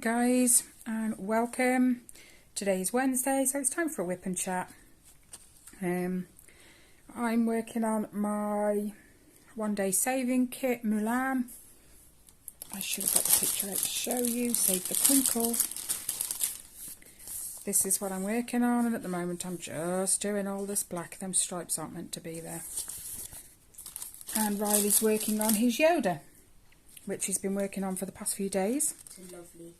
guys, and welcome. Today is Wednesday, so it's time for a whip and chat. I'm working on my one day saving kit Mulan. I should have got the picture out to show you. Save the crinkle. This is what I'm working on, and at the moment I'm just doing all this black. Them stripes aren't meant to be there. And Riley's working on his Yoda, which he's been working on for the past few days. It's a lovely,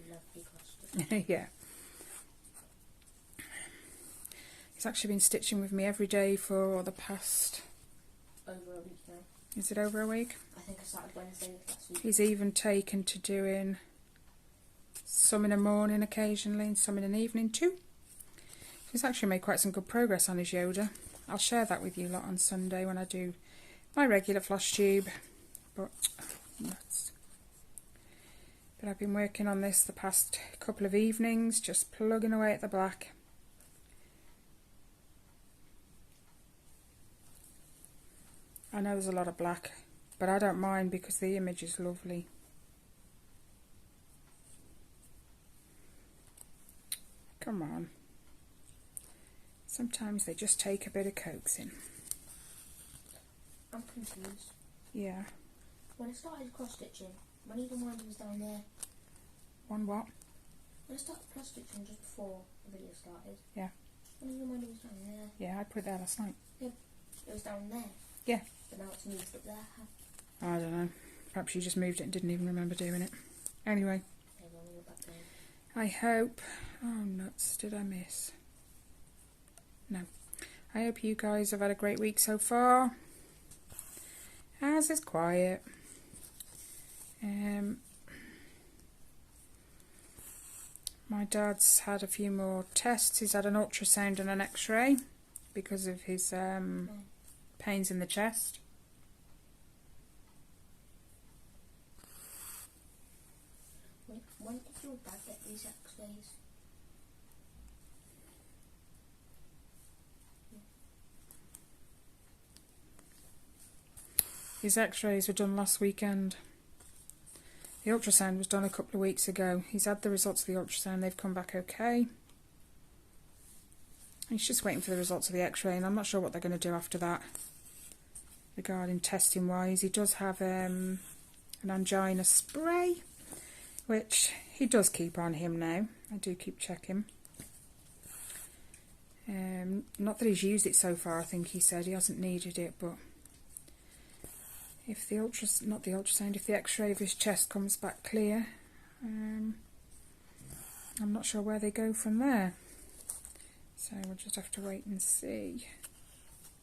lovely costume. Yeah. He's actually been stitching with me every day for the past... Over a week now. Is it over a week? I think I started Wednesday last week. He's even taken to doing some in the morning occasionally and some in the evening too. He's actually made quite some good progress on his Yoda. I'll share that with you lot on Sunday when I do my regular floss tube. But I've been working on this the past couple of evenings, just plugging away at the black. I know there's a lot of black, but I don't mind because the image is lovely. Come on. Sometimes they just take a bit of coaxing. I'm confused. Yeah. When I started cross stitching, my needle minder was down there. One what? When I started cross stitching just before the video started. Yeah. My needle minder was down there. Yeah, I put it there last night. Yeah, it was down there. Yeah. But now it's moved up there. I don't know. Perhaps you just moved it and didn't even remember doing it. Anyway. Maybe I'll move it back there. I hope... Oh, nuts. Did I miss? No. I hope you guys have had a great week so far. As is quiet. My dad's had a few more tests. He's had an ultrasound and an x-ray because of his pains in the chest. When did your dad get these x-rays? His x-rays were done last weekend. The ultrasound was done a couple of weeks ago. He's had the results of the ultrasound. They've come back okay. He's just waiting for the results of the x-ray, and I'm not sure what they're going to do after that regarding testing wise. He does have an angina spray, which he does keep on him now. I do keep checking. Not that he's used it so far. I think he said he hasn't needed it, but if the if the x-ray of his chest comes back clear, I'm not sure where they go from there. So we'll just have to wait and see.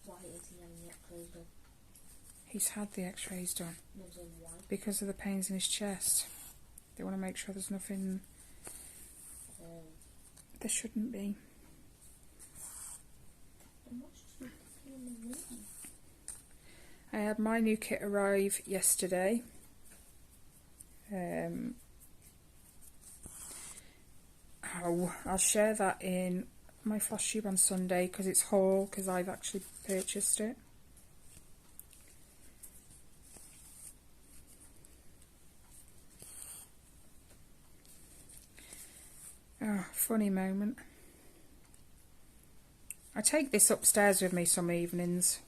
Why is he having the x-rays done? He's had the x-rays done. Why? Because of the pains in his chest. They want to make sure there's nothing there shouldn't be. I had my new kit arrive yesterday. I'll share that in my floss tube on Sunday because it's whole, because I've actually purchased it. Oh, funny moment. I take this upstairs with me some evenings,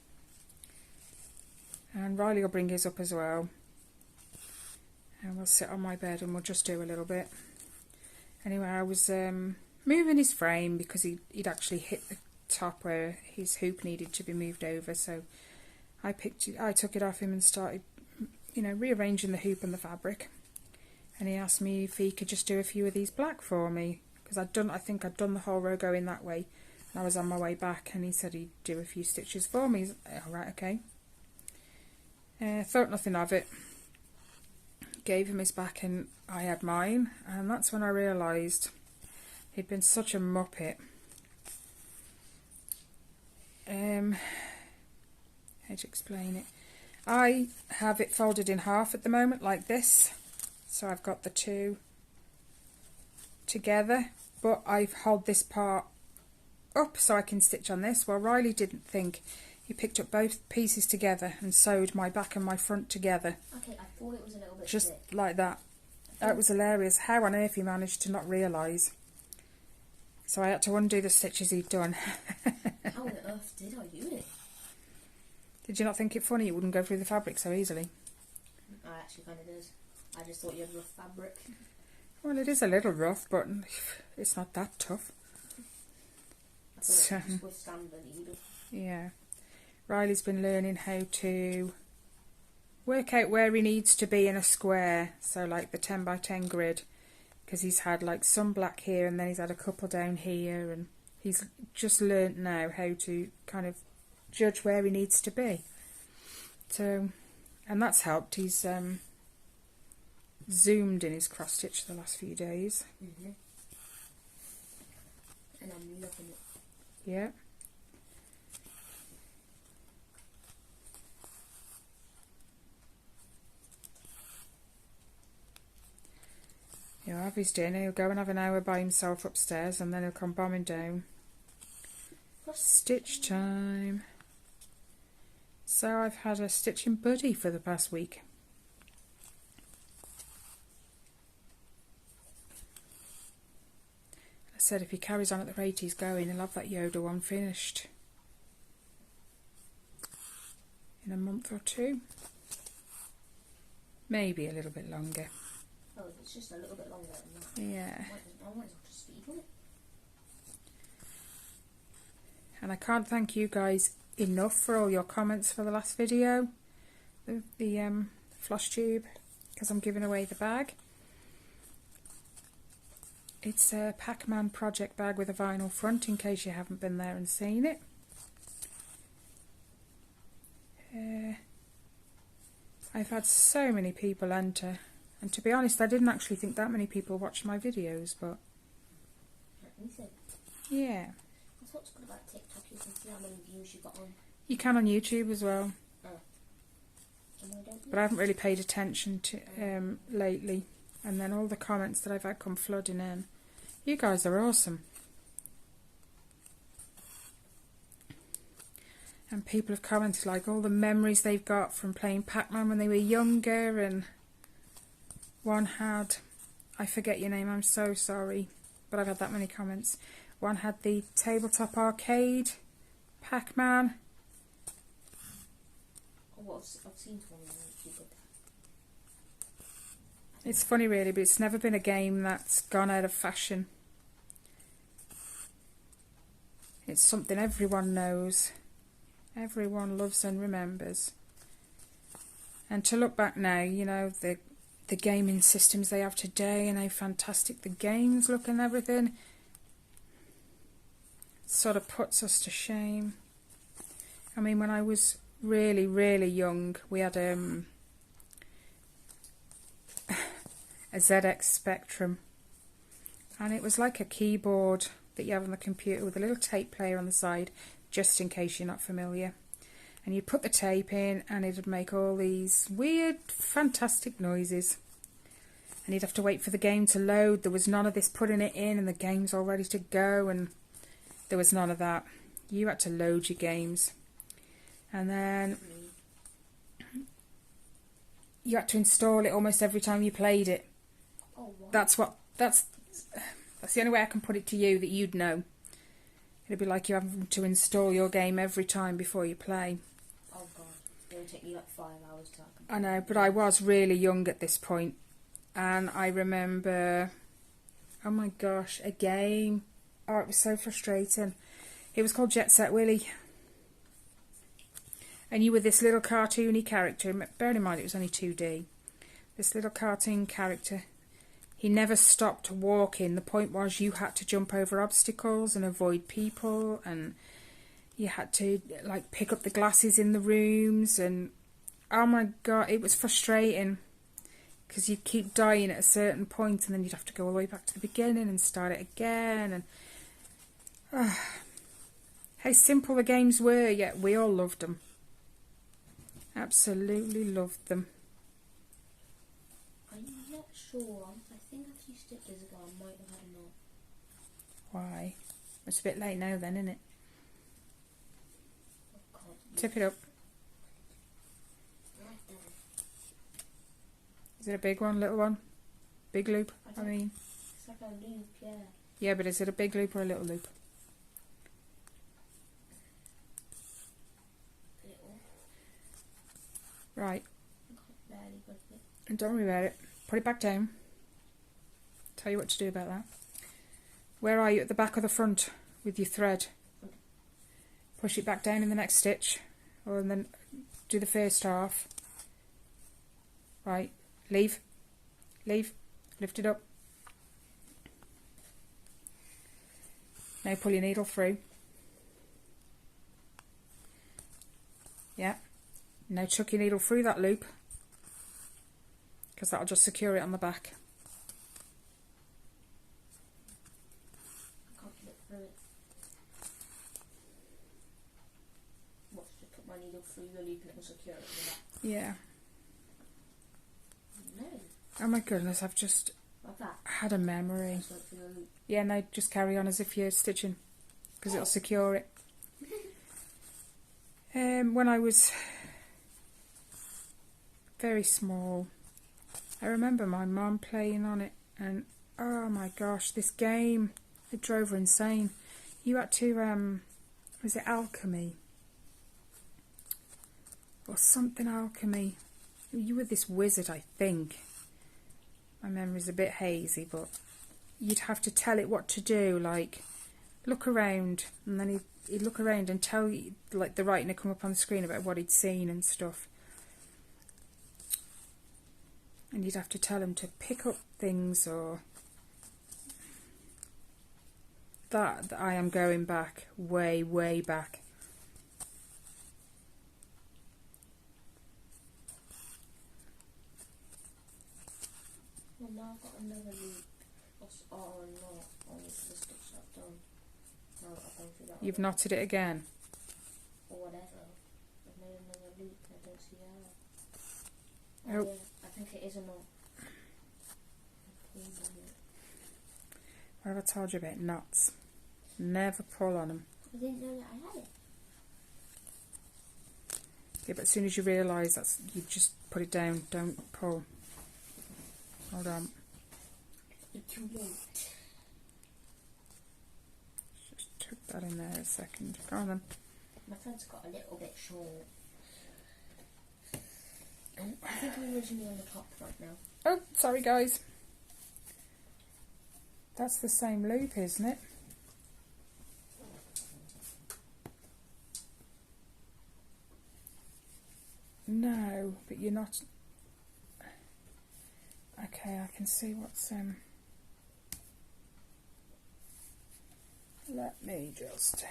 and Riley will bring his up as well, and we'll sit on my bed and we'll just do a little bit. Anyway, I was moving his frame because he'd actually hit the top where his hoop needed to be moved over, so I took it off him and started, rearranging the hoop and the fabric. And he asked me if he could just do a few of these black for me, because I think I'd done the whole row going that way, and I was on my way back, and he said he'd do a few stitches for me. Alright, okay. Thought nothing of it. Gave him his back and I had mine, and that's when I realised he'd been such a muppet. How to explain it? I have it folded in half at the moment, like this. So I've got the two together, but I've held this part up so I can stitch on this. Well, Riley didn't think. He picked up both pieces together and sewed my back and my front together. Okay, I thought it was a little bit just thick. like that. That was hilarious. How on earth he managed to not realise. So I had to undo the stitches he'd done. How on earth did I do it? Did you not think it funny it wouldn't go through the fabric so easily? I actually kind of did. I just thought you had rough fabric. Well, it is a little rough, but it's not that tough. I thought it would just withstand the needle. Yeah. Riley's been learning how to work out where he needs to be in a square. So like the 10 by 10 grid. Because he's had like some black here and then he's had a couple down here. And he's just learnt now how to kind of judge where he needs to be. So, and that's helped. He's zoomed in his cross stitch the last few days. And I'm loving it. Yeah. He'll have his dinner, he'll go and have an hour by himself upstairs and then he'll come bombing down. Stitch time. So I've had a stitching buddy for the past week. I said if he carries on at the rate he's going, he'll have that Yoda one finished in a month or two. Maybe a little bit longer. Oh, it's just a little bit longer than that. Yeah. I might as well just speed on it. And I can't thank you guys enough for all your comments for the last video. The floss tube, because I'm giving away the bag. It's a Pac-Man project bag with a vinyl front in case you haven't been there and seen it. I've had so many people enter, and to be honest I didn't actually think that many people watched my videos, but yeah. That's what's good about TikTok, you can see how many views you got on. You can on YouTube as well. Oh. But I haven't really paid attention to lately, and then all the comments that I've had come flooding in. You guys are awesome. And people have commented like all the memories they've got from playing Pac-Man when they were younger, and one had, I forget your name, I'm so sorry, but I've had that many comments. One had the tabletop arcade Pac-Man. Oh, I've seen one of them. It's funny really, but it's never been a game that's gone out of fashion. It's something everyone knows. Everyone loves and remembers. And to look back now, you know, the gaming systems they have today and how fantastic the games look and everything, sort of puts us to shame. I mean, when I was really, really young, we had a ZX Spectrum, and it was like a keyboard that you have on the computer with a little tape player on the side, just in case you're not familiar. And you'd put the tape in and it would make all these weird, fantastic noises. And you'd have to wait for the game to load. There was none of this putting it in and the game's all ready to go, and there was none of that. You had to load your games. And then you had to install it almost every time you played it. Oh, wow. That's the only way I can put it to you that you'd know. It'd be like you having to install your game every time before you play. Oh god, it would take me like 5 hours to complete. I know, but I was really young at this point, and I remember, oh my gosh, a game. Oh, it was so frustrating. It was called Jet Set Willy. And you were this little cartoony character. Bearing in mind it was only 2D. This little cartoon character. He never stopped walking. The point was you had to jump over obstacles and avoid people, and you had to like pick up the glasses in the rooms, and oh my god, it was frustrating because you'd keep dying at a certain point and then you'd have to go all the way back to the beginning and start it again. And how simple the games were, yet we all loved them. Absolutely loved them. I'm not sure. I think a few stitches ago I might have had enough. Why? It's a bit late now then, isn't it? Oh god. Tip it up. Right there. Is it a big one, little one? Big loop, I mean. It's like a loop, yeah. Yeah, but is it a big loop or a little loop? Little. Right. Barely got it. And don't worry about it. Put it back down. Tell you what to do about that. Where are you, at the back or the front with your thread? Push it back down in the next stitch, or then do the first half. Right, leave, lift it up. Now pull your needle through. Yeah. Now chuck your needle through that loop, because that'll just secure it on the back. I can't get through it. What, to put my needle through the loop and it will secure it in the back? Yeah. No. Oh my goodness, I've just Like that? had a memory. Just went through the loop. Yeah, no, just carry on as if you're stitching, because it'll secure it. When I was very small, I remember my mum playing on it, and oh my gosh, this game, it drove her insane. You had to, was it alchemy? Or something alchemy. You were this wizard, I think. My memory's a bit hazy, but you'd have to tell it what to do, like look around, and then he'd look around and tell you, like the writing would come up on the screen about what he'd seen and stuff. And you'd have to tell him to pick up things, or that I am going back, way, way back. Well, now I've got another loop. Oh, no. Oh, the stitch I've done. No, I've gone through that You've one. knotted it again. Or whatever. I've made another loop and I don't see how. Oh. Yeah, I think it is a knot. What have I told you about knots? Never pull on them. I didn't know that I had it. Yeah, but as soon as you realise that's, you just put it down, don't pull. Hold on. It's too late. Just tuck that in there a second. Go on then. My thread's got a little bit short. I think I'm originally on the top right now. Oh, sorry guys. That's the same loop, isn't it? No, but you're not. Okay, I can see what's let me just.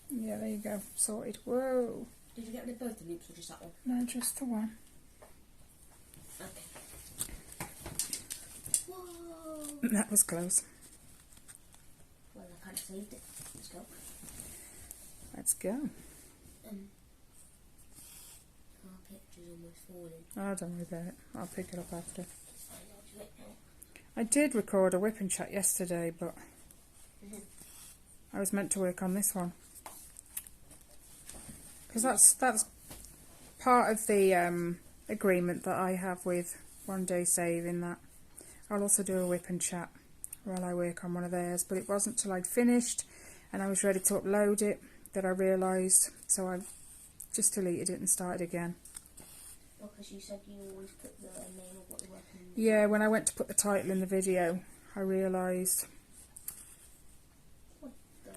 Yeah, there you go. Sorted. Whoa. Did you get rid of both the loops or just that one? No, just the one. Okay. Whoa! That was close. Well, I kind of saved it. Let's go. Let's go. Our picture's almost falling. Oh, don't worry about it. I'll pick it up after. I know to it now. I did record a whip and chat yesterday, but I was meant to work on this one. Because that's part of the agreement that I have with One Day Saving, that I'll also do a whip and chat while I work on one of theirs. But it wasn't till I'd finished and I was ready to upload it that I realised, so I just deleted it and started again. Well, because you said you always put the name of what you're working on. Yeah, when I went to put the title in the video, I realised. What the...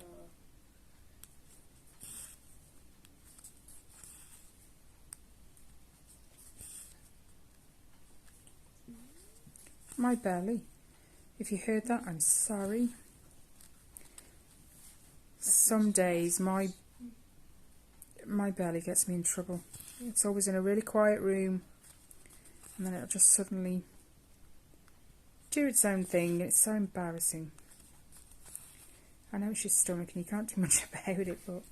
My belly. If you heard that, I'm sorry. Some days my belly gets me in trouble. It's always in a really quiet room, and then it'll just suddenly do its own thing. It's so embarrassing. I know it's your stomach and you can't do much about it, but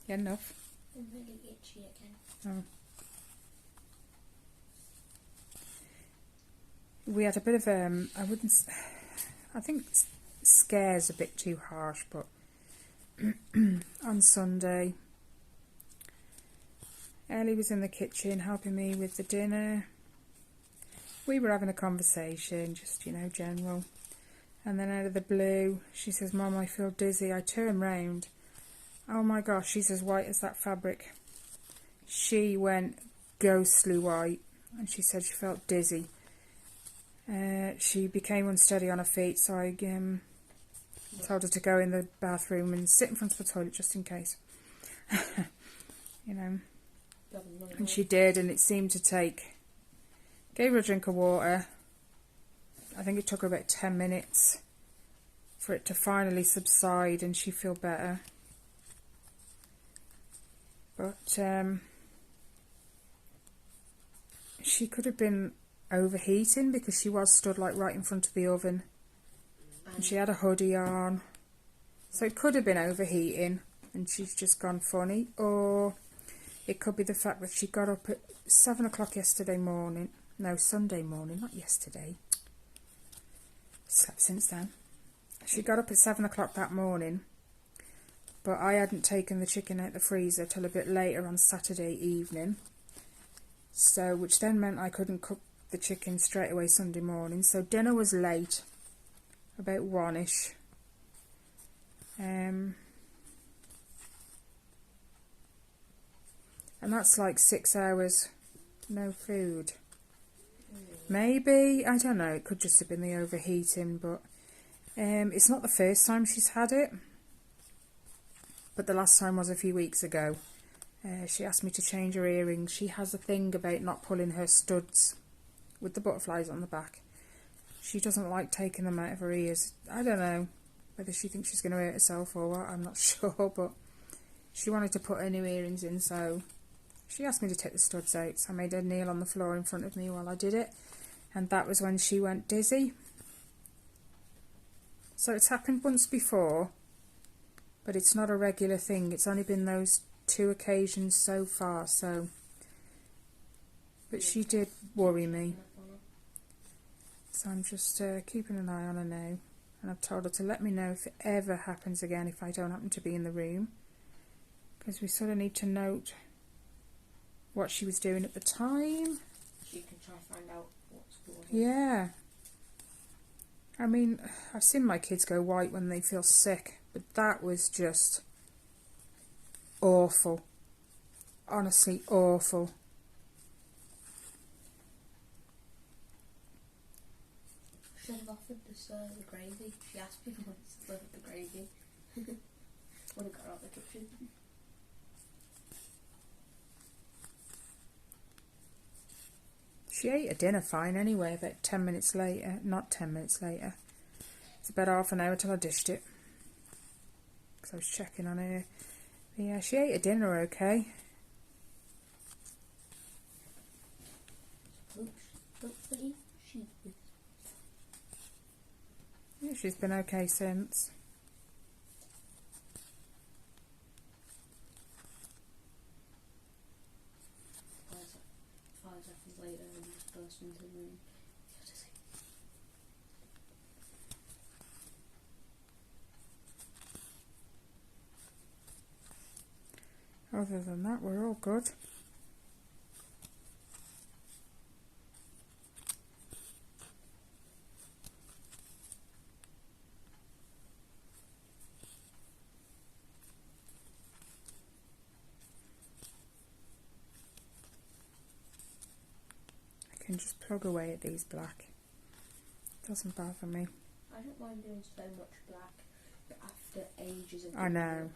Yeah, enough. I'm really itchy again. Oh. We had a bit of I think scare's a bit too harsh, but on Sunday, Ellie was in the kitchen helping me with the dinner. We were having a conversation, just, you know, general. And then out of the blue, she says, "Mum, I feel dizzy." I turn round. Oh my gosh, she's as white as that fabric. She went ghostly white, and she said she felt dizzy. She became unsteady on her feet, so I told her to go in the bathroom and sit in front of the toilet just in case. You know. And she did, and it seemed to take... Gave her a drink of water. I think it took her about 10 minutes for it to finally subside and she feel better. But she could have been overheating because she was stood like right in front of the oven. And she had a hoodie on. So it could have been overheating and she's just gone funny. Or it could be the fact that she got up at 7 o'clock yesterday morning. No, Sunday morning, not yesterday. Slept since then. She got up at 7 o'clock that morning, but I hadn't taken the chicken out the freezer till a bit later on Saturday evening. So, which then meant I couldn't cook the chicken straight away Sunday morning. So dinner was late, about 1ish. And that's like 6 hours, no food. Maybe, I don't know, it could just have been the overheating, but it's not the first time she's had it. But the last time was a few weeks ago. She asked me to change her earrings. She has a thing about not pulling her studs with the butterflies on the back. She doesn't like taking them out of her ears. I don't know whether she thinks she's going to hurt herself or what, I'm not sure, but she wanted to put her new earrings in, so she asked me to take the studs out. So I made her kneel on the floor in front of me while I did it. And that was when she went dizzy. So it's happened once before, but it's not a regular thing. It's only been those 2 occasions so far, so... But she did worry me. So I'm just keeping an eye on her now. And I've told her to let me know if it ever happens again, if I don't happen to be in the room. Because we sort of need to note what she was doing at the time. She can try to find out what's going on. Yeah. I mean, I've seen my kids go white when they feel sick, but that was just awful. Honestly, awful. Should have offered this the gravy. She asked me once to serve the gravy. Would have got her out of the kitchen. She ate her dinner fine anyway, about 10 minutes later. Not 10 minutes later. It's about half an hour till I dished it. Because I was checking on her. But yeah, she ate her dinner okay. Hopefully she is. Yeah, she's been okay since. 5 seconds later and just burst into the room. Other than that, we're all good. I can just plug away at these black. Doesn't bother me. I don't mind doing so much black, but after ages of... I know.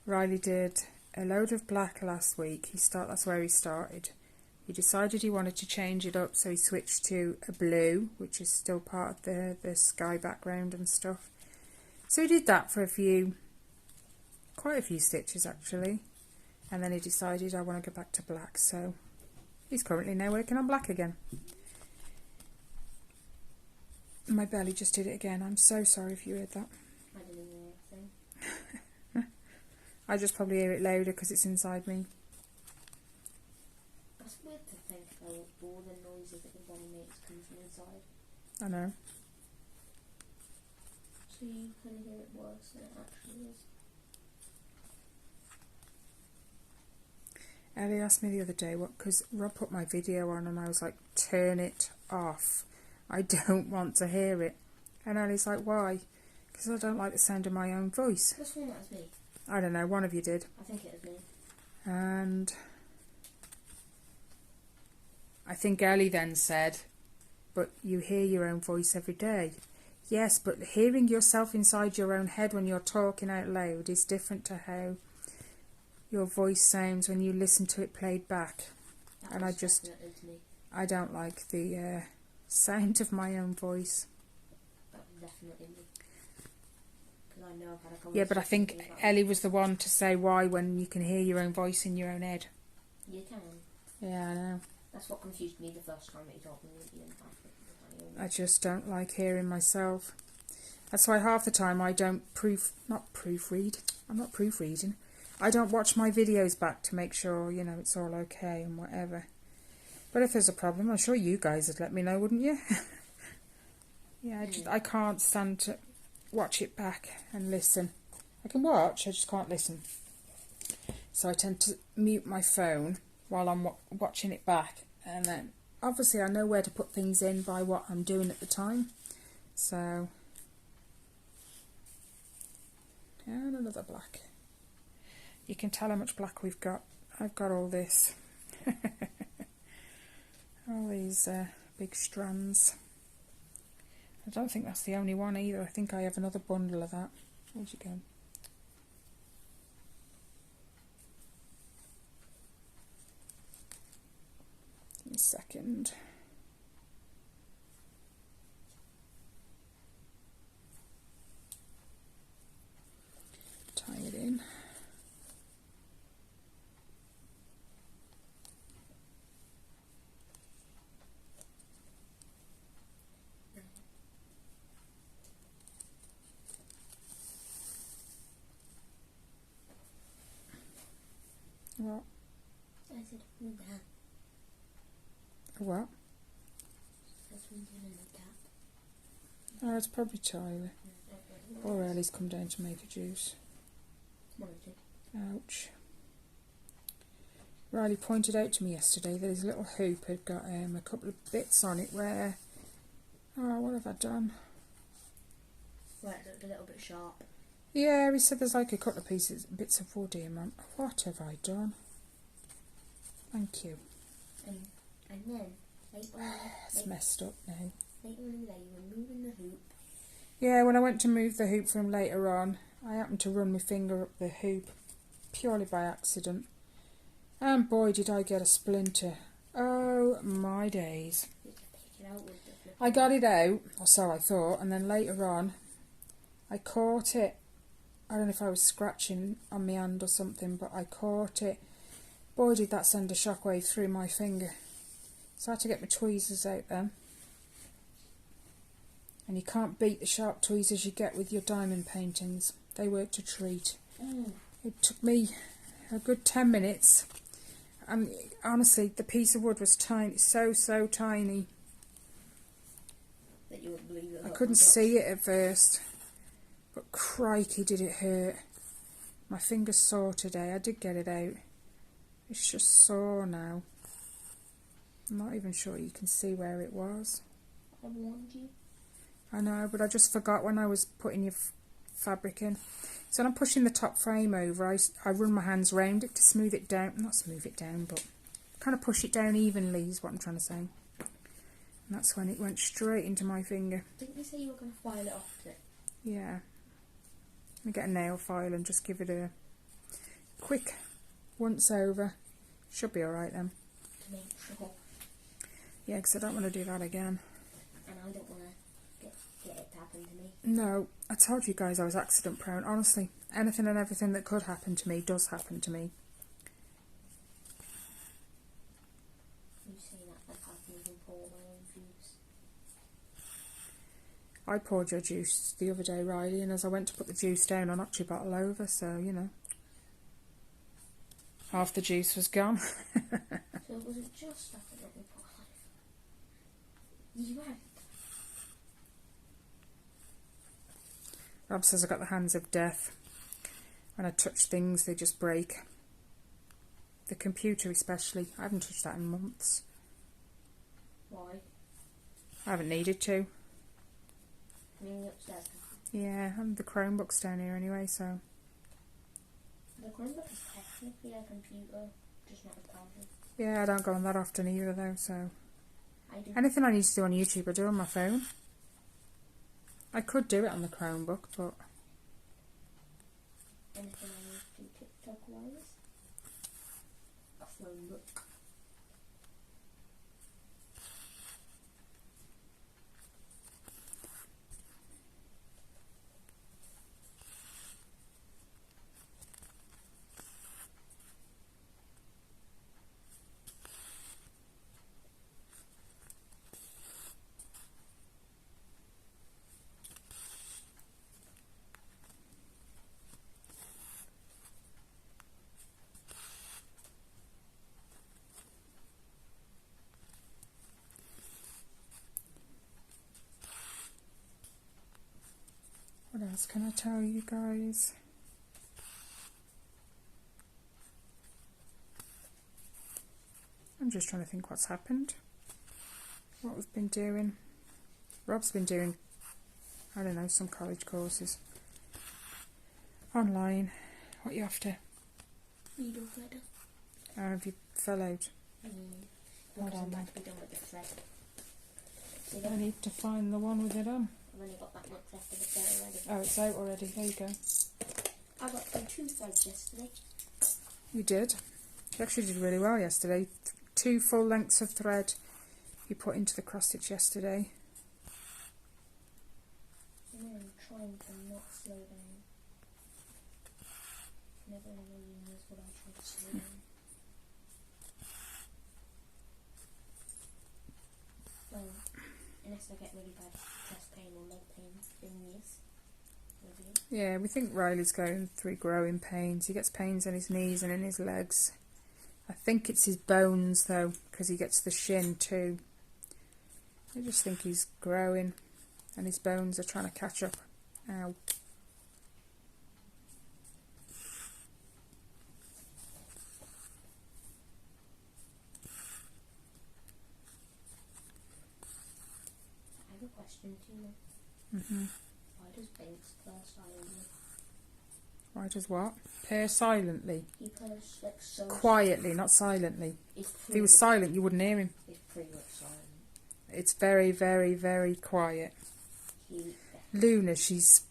Riley did a load of black last week. That's where he started. He decided he wanted to change it up, so he switched to a blue, which is still part of the sky background and stuff. So he did that for quite a few stitches actually, and then he decided I want to go back to black, so he's currently now working on black again. My belly just did it again. I'm so sorry if you heard that. I didn't hear anything. I just probably hear it louder because it's inside me. That's weird to think though, all the noises that your body makes come from inside. I know. So you kind of hear it worse than it actually is. Ellie asked me the other day, because Rob put my video on and I was like, turn it off. I don't want to hear it. And Ellie's like, why? Because I don't like the sound of my own voice. This one, that was me. I don't know, one of you did. I think it was me. And I think Ellie then said, but you hear your own voice every day. Yes, but hearing yourself inside your own head when you're talking out loud is different to how your voice sounds when you listen to it played back. That And was I just, definitely me. I don't like the sound of my own voice. That was definitely me. Because I know I've had a conversation. Yeah, but I think about Ellie was the one to say why when you can hear your own voice in your own head. You can. Yeah, I know. That's what confused me the first time that you told me that you didn't have it. I just don't like hearing myself. That's why half the time I don't proofread. I'm not proofreading. I don't watch my videos back to make sure, you know, it's all okay and whatever. But if there's a problem, I'm sure you guys would let me know, wouldn't you? Yeah, I can't stand to watch it back and listen. I can watch, I just can't listen. So I tend to mute my phone while I'm watching it back. And then, obviously, I know where to put things in by what I'm doing at the time. So, and another black. You can tell how much black we've got. I've got all this. All these big strands. I don't think that's the only one either. I think I have another bundle of that. Where'd you go? Give me a second. Tie it in. What? I said, who that? What? That's when you're in the gap. Oh, it's probably Tyler. Or Ellie's come down to make a juice. One or two. Ouch. Riley pointed out to me yesterday that his little hoop had got a couple of bits on it where... Oh, what have I done? Right, it looked a little bit sharp. Yeah, he said there's like a couple of bits of wood here, Mum. What have I done? Thank you. And then, It's messed up now. later on in the day, you were moving the hoop. Yeah, when I went to move the hoop from later on, I happened to run my finger up the hoop purely by accident. And boy, did I get a splinter. Oh, my days. You had to pick it out with the flip. I got it out, or so I thought, and then later on, I caught it. I don't know if I was scratching on my hand or something, but I caught it. Boy, did that send a shockwave through my finger. So I had to get my tweezers out then. And you can't beat the sharp tweezers you get with your diamond paintings. They worked a treat. It took me a good 10 minutes. And honestly, the piece of wood was tiny, so tiny. That you wouldn't believe it. I couldn't see it at first. But crikey, did it hurt. My finger's sore today. I did get it out. It's just sore now. I'm not even sure you can see where it was. I warned you. I know, but I just forgot when I was putting your fabric in. So when I'm pushing the top frame over, I run my hands round it to smooth it down. Not smooth it down, but kind of push it down evenly is what I'm trying to say. And that's when it went straight into my finger. Didn't you say you were going to file it off today? Yeah. Let me get a nail file and just give it a quick once over. Should be alright then. To make sure. Yeah, because I don't want to do that again. And I don't want to get it to happen to me. No, I told you guys I was accident prone. Honestly, anything and everything that could happen to me does happen to me. You say that like I can even pour my own juice. I poured your juice the other day, Riley, and as I went to put the juice down, I knocked your bottle over, so, you know. Half the juice was gone. So was it just that that we put on? You went. Rob says I got the hands of death. When I touch things, they just break. The computer especially. I haven't touched that in months. Why? I haven't needed to. Ring upstairs. Yeah, and the Chromebook's down here anyway, so... The Chromebook is technically a computer, just not a tablet. Yeah, I don't go on that often either though, so... I do. Anything I need to do on YouTube, I do on my phone. I could do it on the Chromebook, but... Anything I need to do TikTok-wise? A Chromebook. What else can I tell you guys? I'm just trying to think what's happened. What we've been doing. Rob's been doing, I don't know, some college courses. Online. What are you after? Needle threader. Have you fell out? Hold on, that to be done with the thread. See I that? need to find the one with it on. I've only got that much left of the thread already. Oh, it's out already. There you go. I got through 2 threads yesterday. You did. You actually did really well yesterday. 2 full lengths of thread you put into the cross stitch yesterday. I'm trying to not slow down. Never in a million years would I try to slow down. Well, unless I get really bad chest pain or leg pain, then yes. Maybe. Yeah, we think Riley's going through growing pains. He gets pains in his knees and in his legs. I think it's his bones though, because he gets the shin too. I just think he's growing and his bones are trying to catch up. Ow. I have a question to you. Why does Banks purr silently? Why does what? Purr silently. He purrs like so Quietly, not silently. If he was silent, you wouldn't hear him. He's pretty much silent. It's very, very, very quiet. He Luna, she's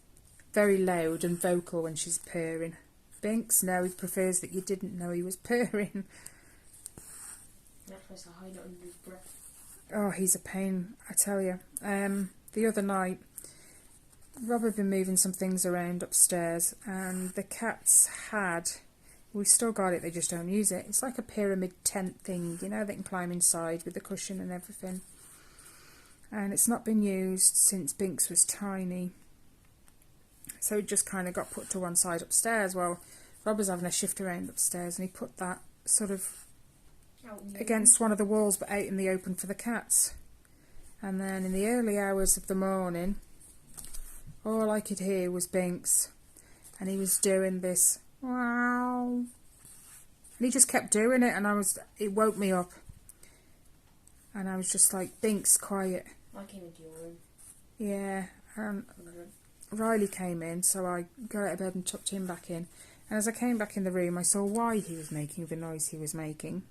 very loud and vocal when she's purring. Binks, no, he prefers that you didn't know he was purring. not supposed to hide it under his breath. Oh, he's a pain, I tell you. The other night, Rob had been moving some things around upstairs, and the cats had... We've still got it, they just don't use it. It's like a pyramid tent thing, you know, they can climb inside with the cushion and everything. And it's not been used since Binks was tiny. So it just kind of got put to one side upstairs. Well, Rob was having a shift around upstairs and he put that sort of against one of the walls but out in the open for the cats. And then in the early hours of the morning, all I could hear was Binks. And he was doing this, wow. And he just kept doing it and it woke me up. And I was just like, Binks, quiet. I came into your room. Yeah, Riley came in, so I got out of bed and tucked him back in. And as I came back in the room, I saw why he was making the noise he was making.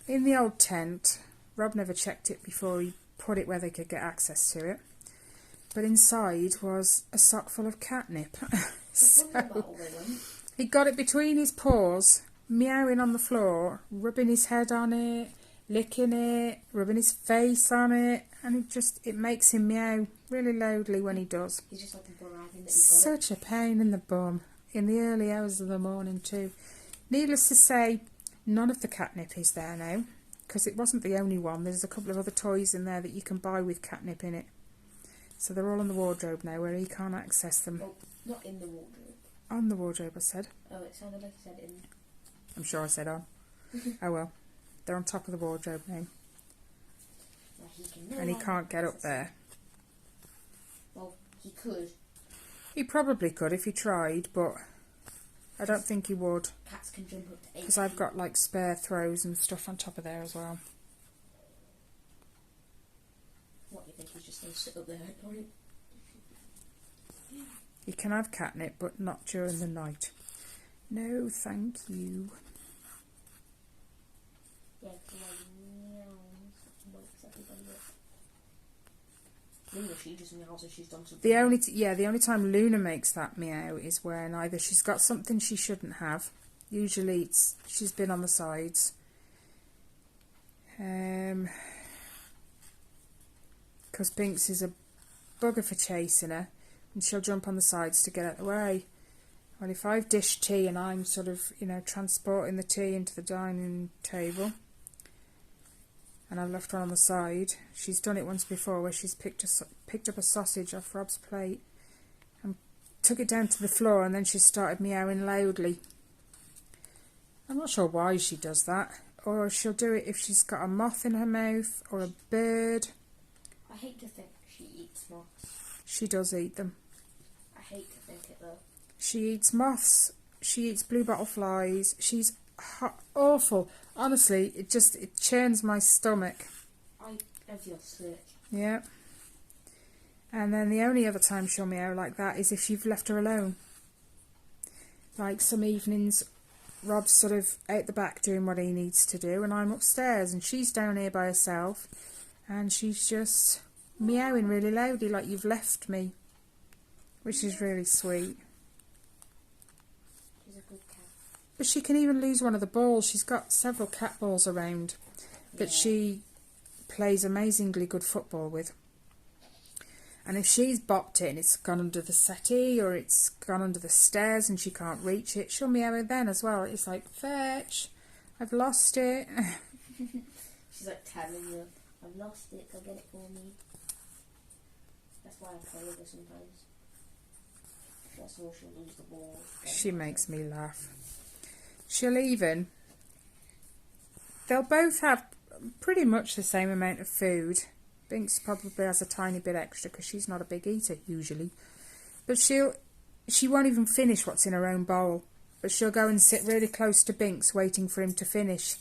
In the old tent, Rob never checked it before he put it where they could get access to it. But inside was a sock full of catnip. So he got it between his paws, meowing on the floor, rubbing his head on it, licking it, rubbing his face on it, and it makes him meow really loudly when he does. He's just like bragging that Such a pain in the bum, in the early hours of the morning too. Needless to say, none of the catnip is there now, because it wasn't the only one. There's a couple of other toys in there that you can buy with catnip in it. So they're all in the wardrobe now, where he can't access them. Well, not in the wardrobe. On the wardrobe, I said. Oh, it sounded like you said in. I'm sure I said on. Oh well. They're on top of the wardrobe now. Well, And he can't get up there. Well, he could. He probably could if he tried, but I don't think he would. Cats can jump up to 8 Because I've got like spare throws and stuff on top of there as well. What, you think he's just going to sit up there at night? You can have catnip, but not during the night. No, thank you. Yeah, because meows wakes everybody up. Luna, she just meows and she's done something. The only time Luna makes that meow is when either she's got something she shouldn't have. Usually she's been on the sides. Because Binks is a bugger for chasing her, and she'll jump on the sides to get out of the way. Well, if I've dished tea and I'm sort of, transporting the tea into the dining table, and I've left her on the side, she's done it once before where she's picked up a sausage off Rob's plate and took it down to the floor, and then she started meowing loudly. I'm not sure why she does that, or she'll do it if she's got a moth in her mouth or a bird. I hate to think she eats moths. She does eat them. I hate to think it though. She eats moths. She eats blue bottle flies. She's awful. Honestly, it churns my stomach. I feel sick. Yeah. And then the only other time she'll meow like that is if you've left her alone. Like some evenings, Rob's sort of out the back doing what he needs to do, and I'm upstairs, and she's down here by herself, and she's just meowing really loudly like you've left me, which is really sweet. She's a good cat. But she can even lose one of the balls. She's got several cat balls around that she plays amazingly good football with. And if she's bopped it and it's gone under the settee or it's gone under the stairs and she can't reach it, she'll meow it then as well. It's like, fetch, I've lost it. She's like telling you, I've lost it, go get it for me. That's why I play with her sometimes. That's why she'll lose the ball. She makes me laugh. They'll both have pretty much the same amount of food. Binks probably has a tiny bit extra because she's not a big eater usually. But she won't even finish what's in her own bowl. But she'll go and sit really close to Binks waiting for him to finish.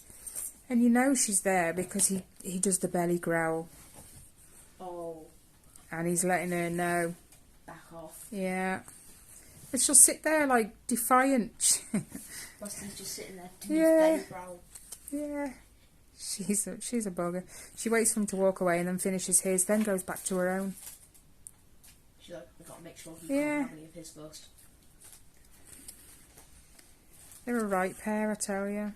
And you know she's there because he does the belly growl. Oh. And he's letting her know. Back off. Yeah. But she'll sit there like defiant. Rusty's just sitting there doing his belly growl. Yeah. She's a bugger. She waits for him to walk away and then finishes his, then goes back to her own. She's like, we've got to make sure he can't have any of his first. They're a right pair, I tell you.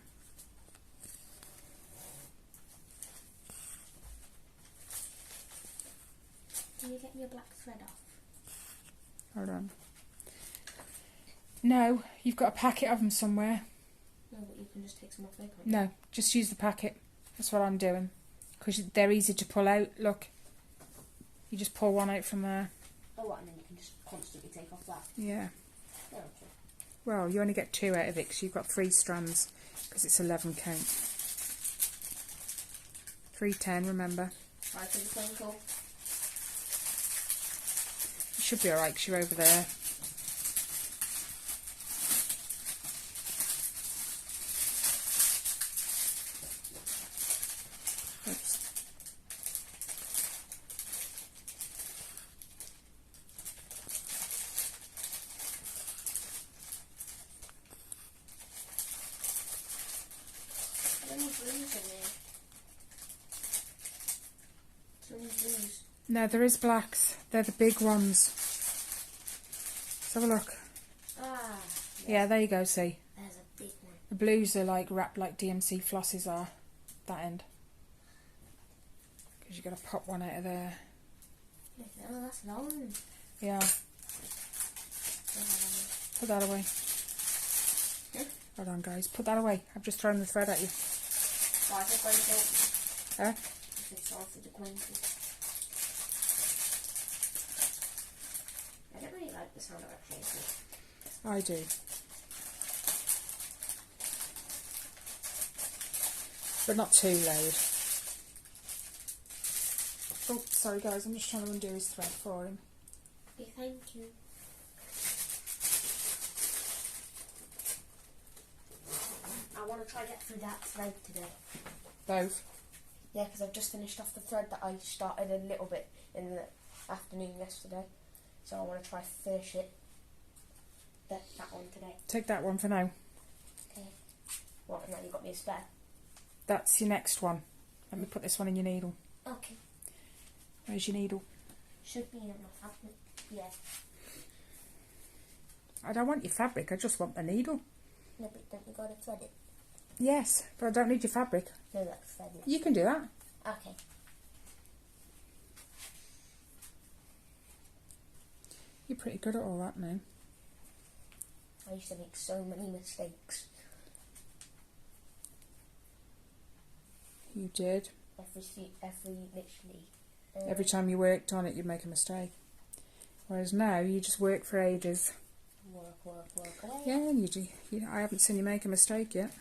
Can you get me a black thread off? Hold on. No, you've got a packet of them somewhere. No, but you can just take some off there, can't you? No, just use the packet. That's what I'm doing. Because they're easy to pull out. Look. You just pull one out from there. Oh, what, and then you can just constantly take off that? Yeah. Yeah, okay. Well, you only get 2 out of it because you've got 3 strands. Because it's 11 count. 310, remember. Right, for the twinkle. You should be alright because you're over there. Oops. No, there is blacks. They're the big ones. Let's have a look. Ah. Yeah, there you go, see. There's a big one. The blues are like wrapped like DMC flosses are. That end. Because you've got to pop one out of there. Oh, that's long. Yeah. Put that away. Yeah. Hold on, guys. Put that away. I've just thrown the thread at you. Sorry for the twinkle. Huh? I said sorry for the twinkle. I don't really like the sound of it changing. I do. but not too loud. Oh, sorry guys, I'm just trying to undo his thread for him. Okay, thank you. I want to try get through that thread today. Both? Yeah, because I've just finished off the thread that I started a little bit in the afternoon yesterday. So I want to try finish it. That one today. Take that one for now. Okay. What, and now you got me a spare? That's your next one. Let me put this one in your needle. Okay. Where's your needle? Should be in my fabric. Yeah. I don't want your fabric, I just want the needle. No, but don't you got to thread it? Yes, but I don't need your fabric. No, like thread it. You can do that. Okay. You're pretty good at all that now. I used to make so many mistakes. You did. Literally. Every time you worked on it, you'd make a mistake. Whereas now, you just work for ages. Work away. Yeah, and you do. I haven't seen you make a mistake yet.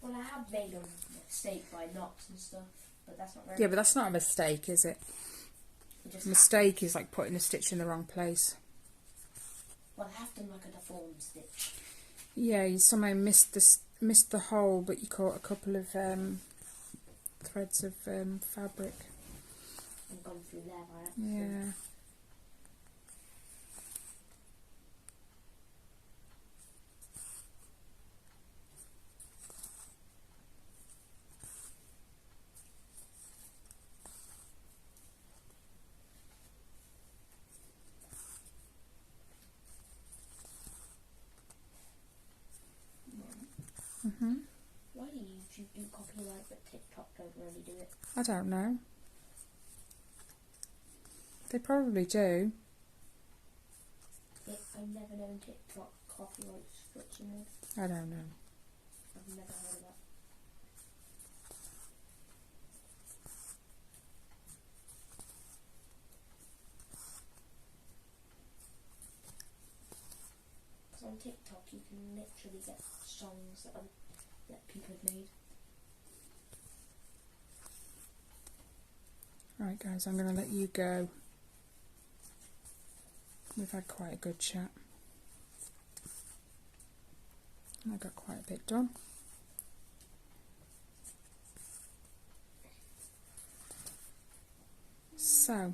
Well, I have made a mistake by knots and stuff, but that's not very... Yeah, but that's not a mistake, is it? A mistake is like putting a stitch in the wrong place. Well, I have done like a deformed stitch. Yeah, you somehow missed the hole, but you caught a couple of threads of fabric. And gone through there by accident. Yeah. Why do YouTube do copyright but TikTok don't really do it? I don't know. They probably do. I've never known TikTok copyright restrictions. I don't know. I've never heard of that. Because on TikTok you can literally get songs that people have made. Right guys, I'm going to let you go. We've had quite a good chat. I got quite a bit done. So,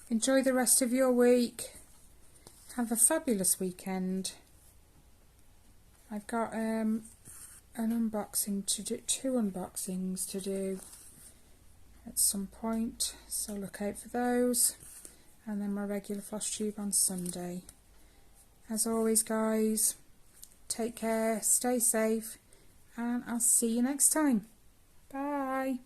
enjoy the rest of your week. Have a fabulous weekend. I've got an unboxing to do, 2 unboxings to do at some point, so look out for those, and then my regular floss tube on Sunday. As always guys, take care, stay safe, and I'll see you next time. Bye.